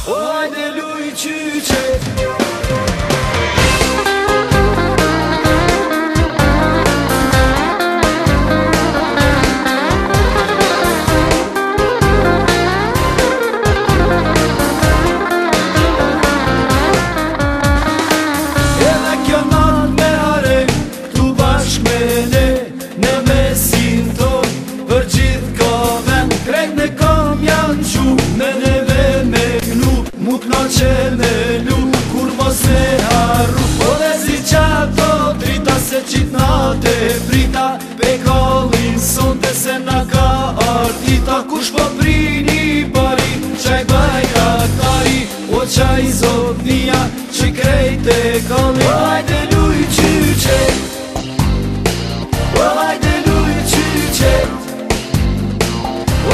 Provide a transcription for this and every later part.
O hajde luj qyqe. Kur mos e harru o dhe zi qato drita se qit nate brita pe kallin sonte se na ka ardita kush po prini bari qaj bajratari o qaj zotnia që krejt e kallin. O hajde luj qyqe, o hajde luj qyqe,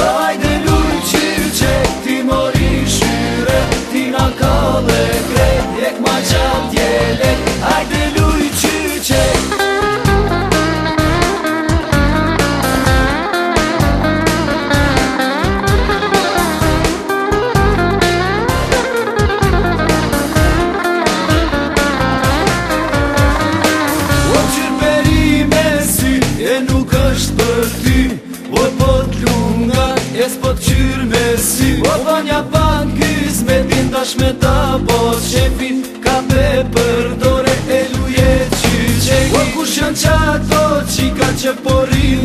o hajde luj qyqe, ti mori shyre ti na kalle krejt jek ma qat jele. Hajde luj qyqe. O qyr peri me sy e nuk është për ty, o po t'lunga e s'po t'qyr me sy, o banja pan kys me tindash me ta bot shefit ka pe përdore e luje qyqe. O kush janë qato qika që porin